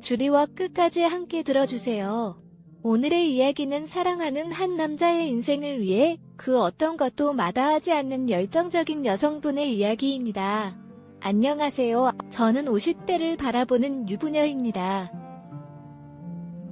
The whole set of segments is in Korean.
주리와 끝까지 함께 들어주세요. 오늘의 이야기는 사랑하는 한 남자의 인생을 위해 그 어떤 것도 마다하지 않는 열정적인 여성분의 이야기입니다. 안녕하세요. 저는 50대를 바라보는 유부녀입니다.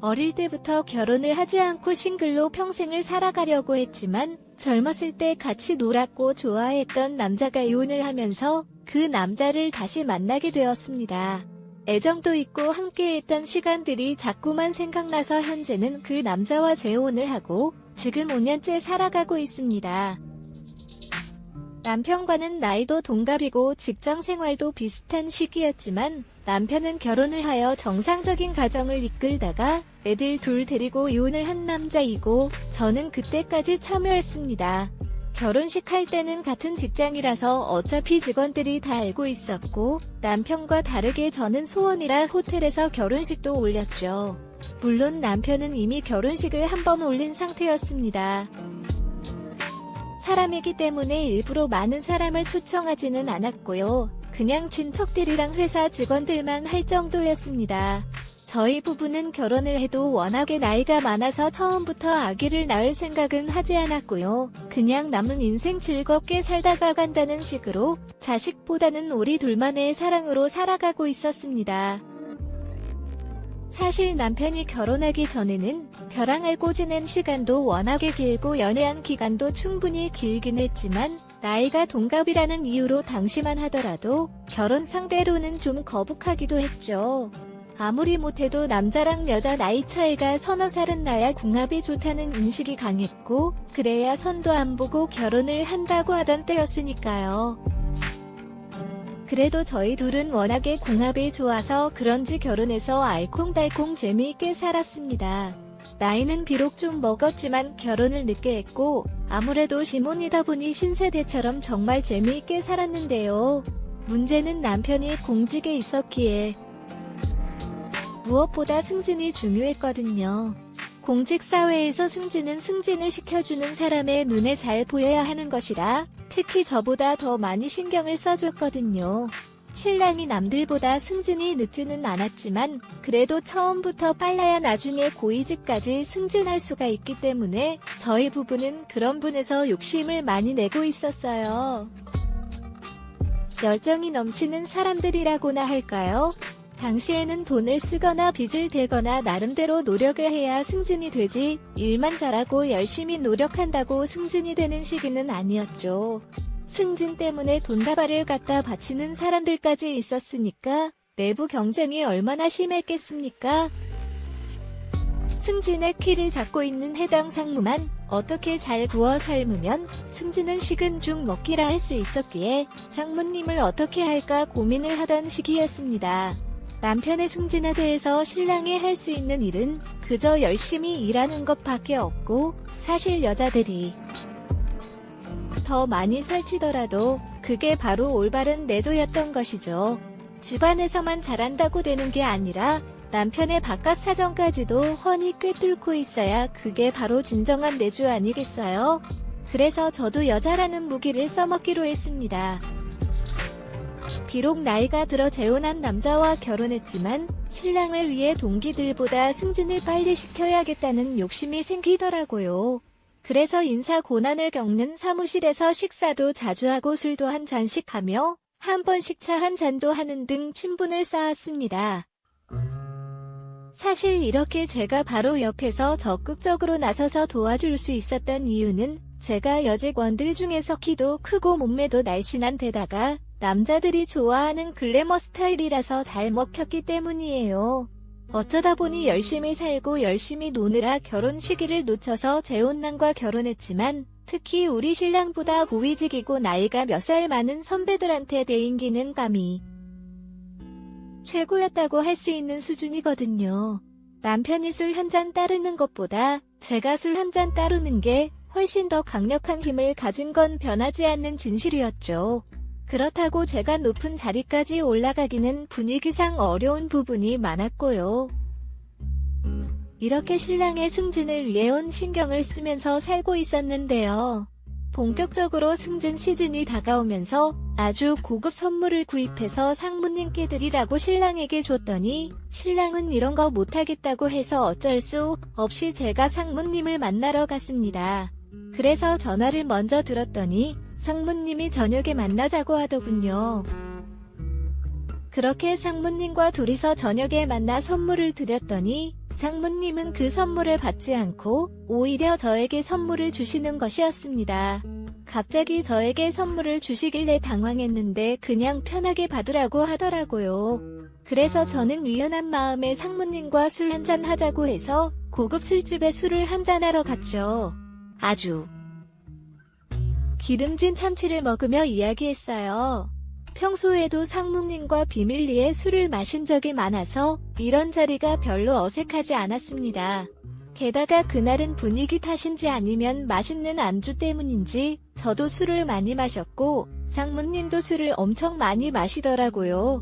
어릴 때부터 결혼을 하지 않고 싱글로 평생을 살아가려고 했지만 젊었을 때 같이 놀았고 좋아했던 남자가 이혼을 하면서 그 남자를 다시 만나게 되었습니다. 애정도 있고 함께했던 시간들이 자꾸만 생각나서 현재는 그 남자와 재혼을 하고 지금 5년째 살아가고 있습니다. 남편과는 나이도 동갑이고 직장 생활도 비슷한 시기였지만 남편은 결혼을 하여 정상적인 가정을 이끌다가 애들 둘 데리고 이혼을 한 남자이고 저는 그때까지 참여했습니다. 결혼식 할 때는 같은 직장이라서 어차피 직원들이 다 알고 있었고 남편과 다르게 저는 소원이라 호텔에서 결혼식도 올렸죠. 물론 남편은 이미 결혼식을 한 번 올린 상태였습니다. 사람이기 때문에 일부러 많은 사람을 초청하지는 않았고요. 그냥 친척들이랑 회사 직원들만 할 정도였습니다. 저희 부부는 결혼을 해도 워낙에 나이가 많아서 처음부터 아기를 낳을 생각은 하지 않았고요. 그냥 남은 인생 즐겁게 살다가 간다는 식으로 자식보다는 우리 둘만의 사랑으로 살아가고 있었습니다. 사실 남편이 결혼하기 전에는 저랑 알고 지낸 시간도 워낙에 길고 연애한 기간도 충분히 길긴 했지만 나이가 동갑이라는 이유로 당시만 하더라도 결혼 상대로는 좀 거북하기도 했죠. 아무리 못해도 남자랑 여자 나이 차이가 서너 살은 나야 궁합이 좋다는 인식이 강했고 그래야 선도 안 보고 결혼을 한다고 하던 때였으니까요. 그래도 저희 둘은 워낙에 궁합이 좋아서 그런지 결혼해서 알콩달콩 재미있게 살았습니다. 나이는 비록 좀 먹었지만 결혼을 늦게 했고 아무래도 시몬이다 보니 신세대처럼 정말 재미있게 살았는데요. 문제는 남편이 공직에 있었기에 무엇보다 승진이 중요했거든요. 공직사회에서 승진은 승진을 시켜주는 사람의 눈에 잘 보여야 하는 것이라 특히 저보다 더 많이 신경을 써줬거든요. 신랑이 남들보다 승진이 늦지는 않았지만 그래도 처음부터 빨라야 나중에 고위직까지 승진할 수가 있기 때문에 저희 부부는 그런 분에서 욕심을 많이 내고 있었어요. 열정이 넘치는 사람들이라고나 할까요? 당시에는 돈을 쓰거나 빚을 대거나 나름대로 노력을 해야 승진이 되지 일만 잘하고 열심히 노력한다고 승진이 되는 시기는 아니었죠. 승진 때문에 돈다발을 갖다 바치는 사람들까지 있었으니까 내부 경쟁이 얼마나 심했겠습니까? 승진의 키를 잡고 있는 해당 상무만 어떻게 잘 구워 삶으면 승진은 식은 죽 먹기라 할 수 있었기에 상무님을 어떻게 할까 고민을 하던 시기였습니다. 남편의 승진에 대해서 신랑이 할 수 있는 일은 그저 열심히 일하는 것밖에 없고 사실 여자들이 더 많이 설치더라도 그게 바로 올바른 내조였던 것이죠. 집안에서만 잘한다고 되는 게 아니라 남편의 바깥 사정까지도 훤히 꿰뚫고 있어야 그게 바로 진정한 내조 아니겠어요? 그래서 저도 여자라는 무기를 써먹기로 했습니다. 비록 나이가 들어 재혼한 남자와 결혼했지만 신랑을 위해 동기들보다 승진을 빨리 시켜야겠다는 욕심이 생기더라고요. 그래서 인사 고난을 겪는 사무실에서 식사도 자주 하고 술도 한 잔씩 하며 한 번씩 차 한 잔도 하는 등 친분을 쌓았습니다. 사실 이렇게 제가 바로 옆에서 적극적으로 나서서 도와줄 수 있었던 이유는 제가 여직원들 중에서 키도 크고 몸매도 날씬한 데다가 남자들이 좋아하는 글래머 스타일이라서 잘 먹혔기 때문이에요. 어쩌다 보니 열심히 살고 열심히 노느라 결혼 시기를 놓쳐서 재혼남과 결혼했지만 특히 우리 신랑보다 고위직이고 나이가 몇 살 많은 선배들한테 대인기는 감이 최고였다고 할 수 있는 수준이거든요. 남편이 술 한 잔 따르는 것보다 제가 술 한 잔 따르는 게 훨씬 더 강력한 힘을 가진 건 변하지 않는 진실이었죠. 그렇다고 제가 높은 자리까지 올라가기는 분위기상 어려운 부분이 많았고요. 이렇게 신랑의 승진을 위해 온 신경을 쓰면서 살고 있었는데요. 본격적으로 승진 시즌이 다가오면서 아주 고급 선물을 구입해서 상무님께 드리라고 신랑에게 줬더니 신랑은 이런 거 못하겠다고 해서 어쩔 수 없이 제가 상무님을 만나러 갔습니다. 그래서 전화를 먼저 들었더니 상무님이 저녁에 만나자고 하더군요. 그렇게 상무님과 둘이서 저녁에 만나 선물을 드렸더니 상무님은 그 선물을 받지 않고 오히려 저에게 선물을 주시는 것이었습니다. 갑자기 저에게 선물을 주시길래 당황했는데 그냥 편하게 받으라고 하더라고요. 그래서 저는 유연한 마음에 상무님과 술 한잔 하자고 해서 고급 술집에 술을 한잔하러 갔죠. 아주 기름진 참치를 먹으며 이야기했어요. 평소에도 상무님과 비밀리에 술을 마신 적이 많아서 이런 자리가 별로 어색하지 않았습니다. 게다가 그날은 분위기 탓인지 아니면 맛있는 안주 때문인지 저도 술을 많이 마셨고 상무님도 술을 엄청 많이 마시더라고요.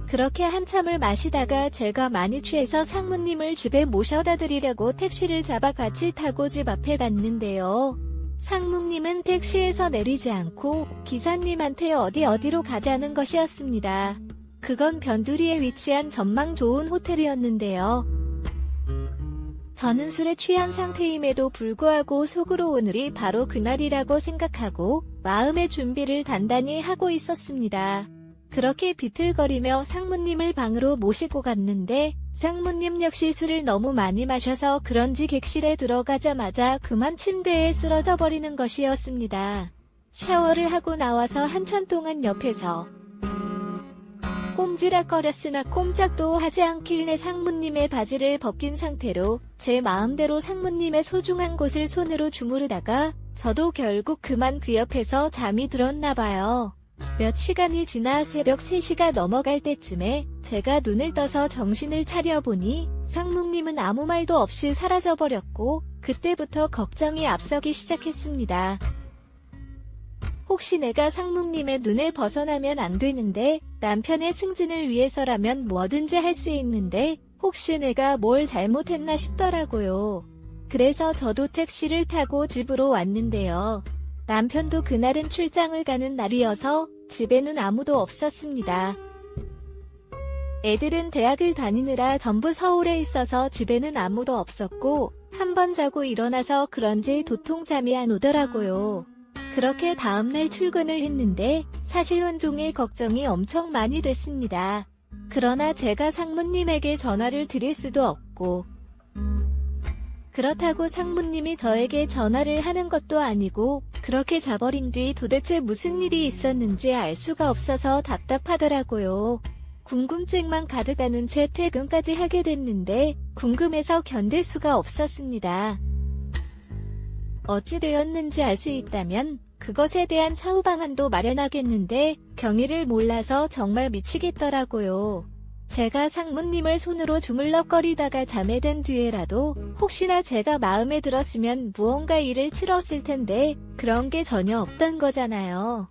그렇게 한참을 마시다가 제가 많이 취해서 상무님을 집에 모셔다 드리려고 택시를 잡아 같이 타고 집 앞에 갔는데요. 상무님은 택시에서 내리지 않고 기사님한테 어디로 가자는 것이었습니다. 그건 변두리에 위치한 전망 좋은 호텔이었는데요. 저는 술에 취한 상태임에도 불구하고 속으로 오늘이 바로 그날이라고 생각하고 마음의 준비를 단단히 하고 있었습니다. 그렇게 비틀거리며 상무님을 방으로 모시고 갔는데 상무님 역시 술을 너무 많이 마셔서 그런지 객실에 들어가자마자 그만 침대에 쓰러져 버리는 것이었습니다. 샤워를 하고 나와서 한참 동안 옆에서 꼼지락거렸으나 꼼짝도 하지 않길래 상무님의 바지를 벗긴 상태로 제 마음대로 상무님의 소중한 곳을 손으로 주무르다가 저도 결국 그만 그 옆에서 잠이 들었나 봐요. 몇 시간이 지나 새벽 3시가 넘어갈 때쯤에 제가 눈을 떠서 정신을 차려보니 상무님은 아무 말도 없이 사라져버렸고 그때부터 걱정이 앞서기 시작했습니다. 혹시 내가 상무님의 눈을 벗어나면 안 되는데 남편의 승진을 위해서라면 뭐든지 할 수 있는데 혹시 내가 뭘 잘못했나 싶더라고요. 그래서 저도 택시를 타고 집으로 왔는데요. 남편도 그날은 출장을 가는 날이어서 집에는 아무도 없었습니다. 애들은 대학을 다니느라 전부 서울에 있어서 집에는 아무도 없었고 한 번 자고 일어나서 그런지 도통 잠이 안 오더라고요. 그렇게 다음날 출근을 했는데 사실 온종일 걱정이 엄청 많이 됐습니다. 그러나 제가 상무님에게 전화를 드릴 수도 없고 그렇다고 상무님이 저에게 전화를 하는 것도 아니고 그렇게 자버린 뒤 도대체 무슨 일이 있었는지 알 수가 없어서 답답하더라고요. 궁금증만 가득하는 채 퇴근까지 하게 됐는데 궁금해서 견딜 수가 없었습니다. 어찌 되었는지 알 수 있다면 그것에 대한 사후 방안도 마련하겠는데 경위를 몰라서 정말 미치겠더라고요. 제가 상무님을 손으로 주물럭거리다가 잠에 든 뒤에라도 혹시나 제가 마음에 들었으면 무언가 일을 치렀을 텐데 그런 게 전혀 없던 거잖아요.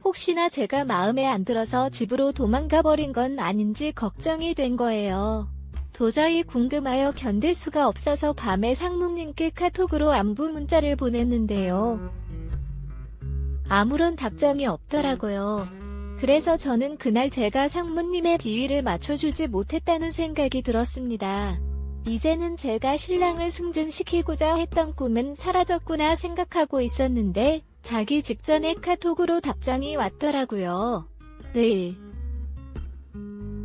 혹시나 제가 마음에 안 들어서 집으로 도망가 버린 건 아닌지 걱정이 된 거예요. 도저히 궁금하여 견딜 수가 없어서 밤에 상무님께 카톡으로 안부 문자를 보냈는데요. 아무런 답장이 없더라고요. 그래서 저는 그날 제가 상무님의 비위를 맞춰주지 못했다는 생각이 들었습니다. 이제는 제가 신랑을 승진시키고자 했던 꿈은 사라졌구나 생각하고 있었는데 자기 직전에 카톡으로 답장이 왔더라고요. 내일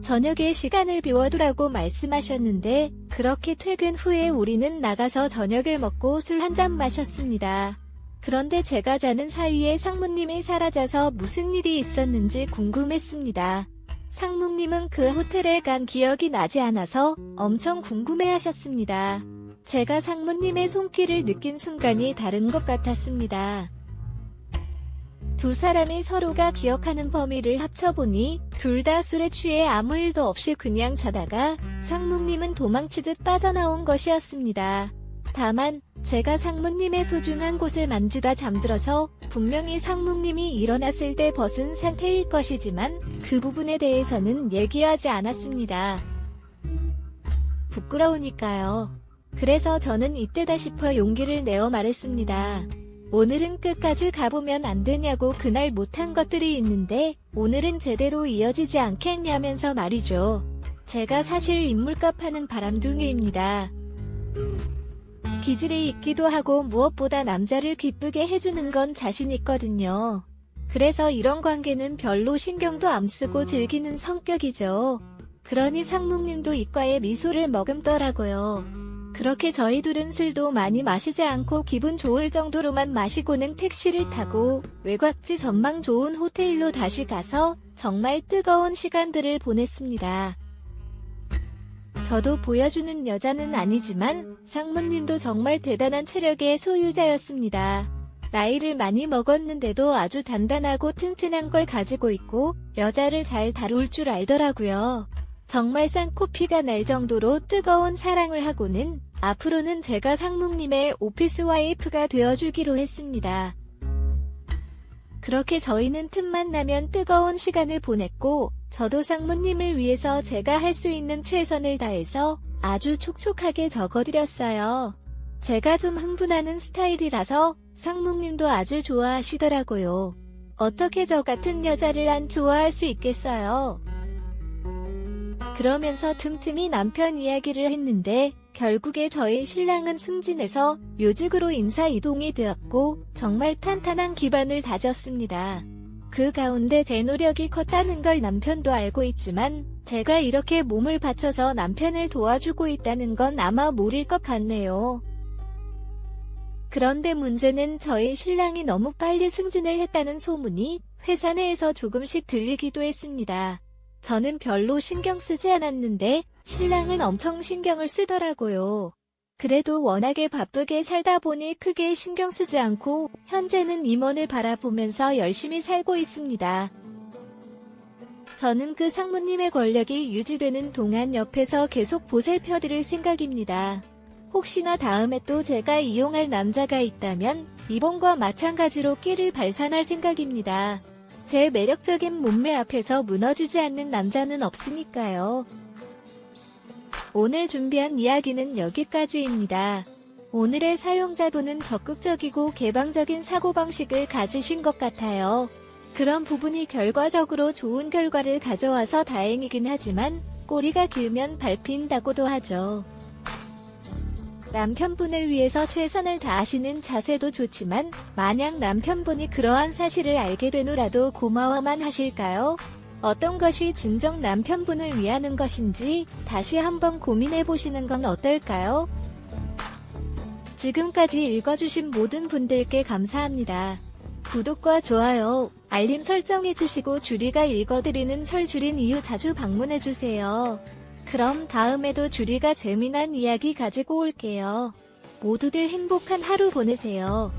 저녁에 시간을 비워두라고 말씀하셨는데 그렇게 퇴근 후에 우리는 나가서 저녁을 먹고 술 한잔 마셨습니다. 그런데 제가 자는 사이에 상무님이 사라져서 무슨 일이 있었는지 궁금했습니다. 상무님은 그 호텔에 간 기억이 나지 않아서 엄청 궁금해하셨습니다. 제가 상무님의 손길을 느낀 순간이 다른 것 같았습니다. 두 사람이 서로가 기억하는 범위를 합쳐보니 둘 다 술에 취해 아무 일도 없이 그냥 자다가 상무님은 도망치듯 빠져나온 것이었습니다. 다만 제가 상무님의 소중한 곳을 만지다 잠들어서 분명히 상무님이 일어났을 때 벗은 상태일 것이지만 그 부분에 대해서는 얘기하지 않았습니다. 부끄러우니까요. 그래서 저는 이때다 싶어 용기를 내어 말했습니다. 오늘은 끝까지 가보면 안 되냐고 그날 못한 것들이 있는데 오늘은 제대로 이어지지 않겠냐면서 말이죠. 제가 사실 인물값 하는 바람둥이입니다. 기질이 있기도 하고 무엇보다 남자를 기쁘게 해주는 건 자신 있거든요. 그래서 이런 관계는 별로 신경도 안 쓰고 즐기는 성격이죠. 그러니 상묵님도 이과에 미소를 머금더라고요. 그렇게 저희 둘은 술도 많이 마시지 않고 기분 좋을 정도로만 마시고는 택시를 타고 외곽지 전망 좋은 호텔로 다시 가서 정말 뜨거운 시간들을 보냈습니다. 저도 보여주는 여자는 아니지만 상무님도 정말 대단한 체력의 소유자였습니다. 나이를 많이 먹었는데도 아주 단단하고 튼튼한 걸 가지고 있고 여자를 잘 다룰 줄 알더라고요. 정말 쌍코피가 날 정도로 뜨거운 사랑을 하고는 앞으로는 제가 상묵님의 오피스 와이프가 되어주기로 했습니다. 그렇게 저희는 틈만 나면 뜨거운 시간을 보냈고 저도 상무님을 위해서 제가 할 수 있는 최선을 다해서 아주 촉촉하게 적어드렸어요. 제가 좀 흥분하는 스타일이라서 상묵님도 아주 좋아하시더라고요. 어떻게 저 같은 여자를 안 좋아할 수 있겠어요. 그러면서 틈틈이 남편 이야기를 했는데 결국에 저희 신랑은 승진해서 요직으로 인사 이동이 되었고 정말 탄탄한 기반을 다졌습니다. 그 가운데 제 노력이 컸다는 걸 남편도 알고 있지만 제가 이렇게 몸을 바쳐서 남편을 도와주고 있다는 건 아마 모를 것 같네요. 그런데 문제는 저희 신랑이 너무 빨리 승진을 했다는 소문이 회사 내에서 조금씩 들리기도 했습니다. 저는 별로 신경 쓰지 않았는데 신랑은 엄청 신경을 쓰더라고요. 그래도 워낙에 바쁘게 살다 보니 크게 신경 쓰지 않고 현재는 임원을 바라보면서 열심히 살고 있습니다. 저는 그 상무님의 권력이 유지되는 동안 옆에서 계속 보살펴드릴 생각입니다. 혹시나 다음에 또 제가 이용할 남자가 있다면 이번과 마찬가지로 끼를 발산할 생각입니다. 제 매력적인 몸매 앞에서 무너지지 않는 남자는 없으니까요. 오늘 준비한 이야기는 여기까지입니다. 오늘의 사용자분은 적극적이고 개방적인 사고방식을 가지신 것 같아요. 그런 부분이 결과적으로 좋은 결과를 가져와서 다행이긴 하지만 꼬리가 길면 밟힌다고도 하죠. 남편분을 위해서 최선을 다하시는 자세도 좋지만 만약 남편분이 그러한 사실을 알게 된 후라도 고마워만 하실까요? 어떤 것이 진정 남편분을 위하는 것인지 다시 한번 고민해보시는 건 어떨까요? 지금까지 읽어주신 모든 분들께 감사합니다. 구독과 좋아요, 알림 설정해주시고 주리가 읽어드리는 설주린 이유 자주 방문해주세요. 그럼 다음에도 주리가 재미난 이야기 가지고 올게요. 모두들 행복한 하루 보내세요.